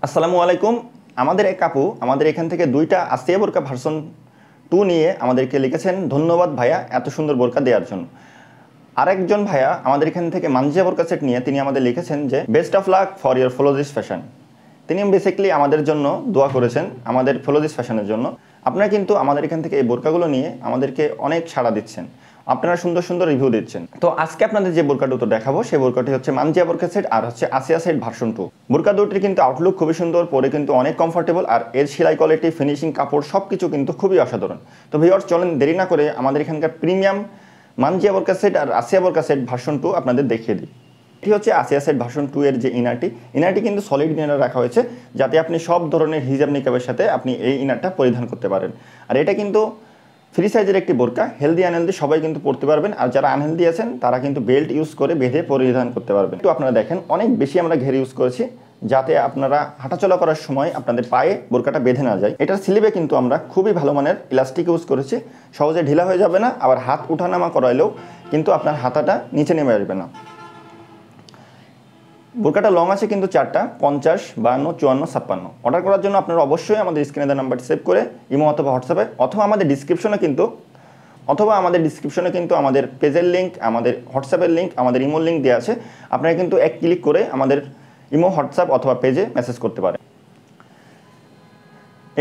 আসসালামু আলাইকুম। আমাদের এক আপু আমাদের এখান থেকে দুইটা আসিয়া বোরকা ভার্সন 2 নিয়ে আমাদেরকে লিখেছেন, ধন্যবাদ ভাইয়া এত সুন্দর বোরকা দেওয়ার জন্য। আরেকজন ভাইয়া আমাদের এখান থেকে মানজিয়া বোরকা সেট নিয়ে তিনি আমাদের লিখেছেন যে best of luck for your ফ্লোজিস ফ্যাশন। তিনি বেসিক্যালি আমাদের জন্য দোয়া করেছেন আমাদের ফ্লোজিস ফ্যাশনের জন্য। আপনারা কিন্তু আমাদের এখান থেকে এই বোরকাগুলো নিয়ে আমাদেরকে অনেক সাড়া দিচ্ছেন, আপনারা সুন্দর সুন্দর রিভিউ দিচ্ছেন। তো আজকে আপনাদের যে বোরকাটা তো দেখাবো সেই বোরকাটি হচ্ছে মানজিয়া বোরকা সেট আর হচ্ছে আসিয়া সেট ভার্সন 2। বোরকা দুটির কিন্তু আউটলুক খুবই সুন্দর, পরে কিন্তু অনেক কমফোর্টেবল, আর এর সেলাই কোয়ালিটি, ফিনিশিং, কাপড় সব কিছু কিন্তু খুবই অসাধারণ। তো ভিউয়ার্স চলেন দেরি না করে আমাদের এখানকার প্রিমিয়াম মানজিয়া বোরকা সেট আর আসিয়া বোরকা সেট ভার্সন 2 আপনাদের দেখিয়ে দিই। এটি হচ্ছে আসিয়া সেট ভার্সন 2 এর যে ইনারটি কিন্তু সলিড ইনার রাখা হয়েছে, যাতে আপনি সব ধরনের হিজাব নিকাবের সাথে আপনি এই ইনারটা পরিধান করতে পারেন। আর এটা কিন্তু ফ্রি সাইজের একটি বোরকা, হেলদি আনহেলদি সবাই কিন্তু পরতে পারবেন। আর যারা আনহেলদি আছেন তারা কিন্তু বেল্ট ইউজ করে বেঁধে পরিধান করতে পারবেন। তো আপনারা দেখেন অনেক বেশি আমরা ঘেরে ইউজ করেছি, যাতে আপনারা হাঁটাচলা করার সময় আপনাদের পায়ে বোরকাটা বেঁধে না যায়। এটার স্লিভে কিন্তু আমরা খুবই ভালো মানের ইলাস্টিক ইউজ করেছি, সহজে ঢিলা হয়ে যাবে না, আবার হাত উঠানামা করাইলেও কিন্তু আপনার হাতাটা নিচে নেমে আসবে না। বোরকাটা লং আছে কিন্তু 4টা, 50, 52, 54, 56। অর্ডার করার জন্য আপনারা অবশ্যই আমাদের স্ক্রিনে দেওয়া নাম্বারটি সেভ করে ইমো অথবা হোয়াটসঅ্যাপে অথবা আমাদের ডিসক্রিপশনে কিন্তু আমাদের পেজের লিঙ্ক, আমাদের হোয়াটসঅ্যাপের লিঙ্ক, আমাদের ইমোর লিঙ্ক দেওয়া আছে। আপনারা কিন্তু এক ক্লিক করে আমাদের ইমো, হোয়াটসঅ্যাপ অথবা পেজে মেসেজ করতে পারেন।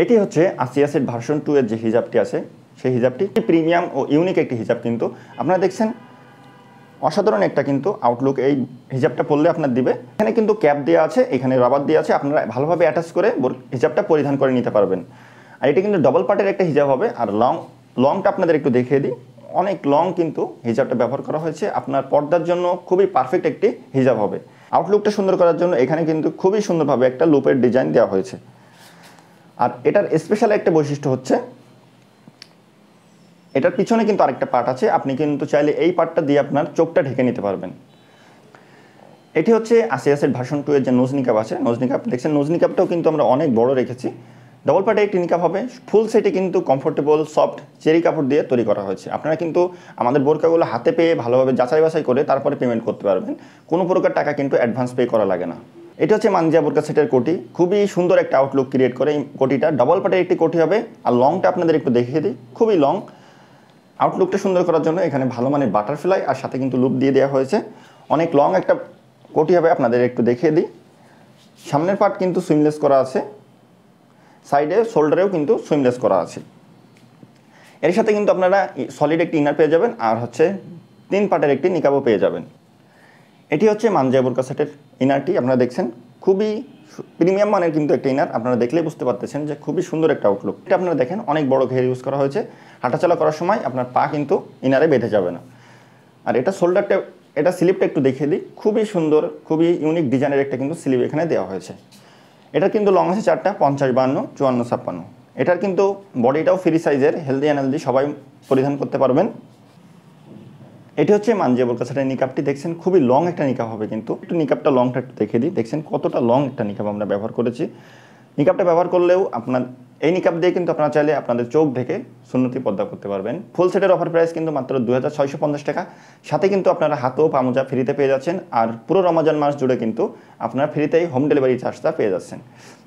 এটি হচ্ছে আসিয়া সেট ভার্সন 2 এর যে হিজাবটি আছে সেই হিজাবটি প্রিমিয়াম ও ইউনিক একটি হিজাব। কিন্তু আপনারা দেখছেন অসাধারণ একটা কিন্তু আউটলুক এই হিজাবটা পরলে আপনার দিবে। এখানে কিন্তু ক্যাপ দেওয়া আছে, এখানে রাবার দেওয়া আছে, আপনারা ভালোভাবে অ্যাটাচ করে হিজাবটা পরিধান করে নিতে পারবেন। আর এটা কিন্তু ডবল পার্টের একটা হিজাব হবে। আর লংটা আপনাদের একটু দেখিয়ে দিই, অনেক লং কিন্তু হিজাবটা ব্যবহার করা হয়েছে। আপনার পর্দার জন্য খুবই পারফেক্ট একটি হিজাব হবে। আউটলুকটা সুন্দর করার জন্য এখানে কিন্তু খুবই সুন্দরভাবে একটা লুপের ডিজাইন দেওয়া হয়েছে। আর এটার স্পেশাল একটা বৈশিষ্ট্য হচ্ছে এটার পিছনে কিন্তু আরেকটা পার্ট আছে, আপনি কিন্তু চাইলে এই পার্টটা দিয়ে আপনার চোখটা ঢেকে নিতে পারবেন। এটি হচ্ছে আসিয়া সেট ভার্সন 2 এর যে নোজ নিকাব আছে, নোজ নিকাব দেখছেন, নোজ নিকাবটাও কিন্তু আমরা অনেক বড় রেখেছি। ডবল পার্টে একটি নিকাব হবে, ফুল সেটে কিন্তু কমফোর্টেবল সফট চেরি কাপড় দিয়ে তৈরি করা হয়েছে। আপনারা কিন্তু আমাদের বোরকাগুলো হাতে পেয়ে ভালোভাবে যাচাই বাছাই করে তারপরে পেমেন্ট করতে পারবেন, কোনো প্রকার টাকা কিন্তু অ্যাডভান্স পে করা লাগে না। এটা হচ্ছে মানজিয়া বোরকা সেটের কোটি, খুবই সুন্দর একটা আউটলুক ক্রিয়েট করে এই কোটিটা। ডবল পার্টের একটি কোটি হবে। আর লংটা আপনাদের একটু দেখিয়ে দিই, খুবই লং। আউটলুকটা সুন্দর করার জন্য এখানে ভালো মানের বাটারফ্লাই আর সাথে কিন্তু লুপ দিয়ে দেওয়া হয়েছে। অনেক লং একটা কোটি হবে, আপনাদের একটু দেখিয়ে দিই। সামনের পার্ট কিন্তু সুইমলেস করা আছে, সাইডে শোল্ডারেও কিন্তু সুইমলেস করা আছে। এর সাথে কিন্তু আপনারা সলিড একটি ইনার পেয়ে যাবেন, আর হচ্ছে 3 পার্টের একটি নিকাবও পেয়ে যাবেন। এটি হচ্ছে মানজিয়া বোরকা সেটের ইনারটি, আপনারা দেখছেন খুবই প্রিমিয়াম মানের কিন্তু একটা ইনার। আপনারা দেখলেই বুঝতে পারতেছেন যে খুবই সুন্দর একটা আউটলুক। এটা আপনারা দেখেন অনেক বড় ঘের ইউজ করা হয়েছে, হাঁটাচলা করার সময় আপনার পা কিন্তু ইনারে বেঁধে যাবে না। আর এটা শোল্ডারটা, এটা স্লিপটা একটু দেখিয়ে দিই, খুবই সুন্দর, খুবই ইউনিক ডিজাইনের একটা কিন্তু স্লিপ এখানে দেওয়া হয়েছে। এটা কিন্তু লং আছে 4টা, 50, 52, 54, 56। এটার কিন্তু বডিটাও ফ্রি সাইজের, হেলদি আনহেলদি সবাই পরিধান করতে পারবেন। এটি হচ্ছে মানজিয়া বোরকা সেটের নিকাবটি, দেখছেন খুবই লং একটা নিকাব হবে। কিন্তু একটু নিকাবটা লংটা একটু দেখিয়ে দিই, দেখছেন কতটা লং একটা নিকাব আমরা ব্যবহার করেছি। নিকাবটা ব্যবহার করলেও আপনার এই নিকাব দিয়ে কিন্তু আপনারা চাইলে আপনাদের চোখ ঢেকে সুন্নতি পর্দা করতে পারবেন। ফুল সেটের অফার প্রাইস কিন্তু মাত্র 2650 টাকা, সাথে কিন্তু আপনারা হাত ও পামোজা ফ্রিতে পেয়ে যাচ্ছেন। আর পুরো রমজান মাস জুড়ে কিন্তু আপনারা ফ্রিতেই হোম ডেলিভারি চার্জটা পেয়ে যাচ্ছেন।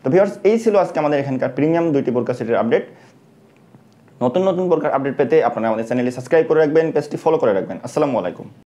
তো ভিউয়ার্স এই ছিল আজকে আমাদের এখানকার প্রিমিয়াম 2টি বোরকা সেটের আপডেট। নতুন নতুন বোরকার আপডেট পেতে আপনারা আমাদের চ্যানেলটি সাবস্ক্রাইব করে রাখবেন, পেজটি ফলো করে রাখবেন। আসসালামু আলাইকুম।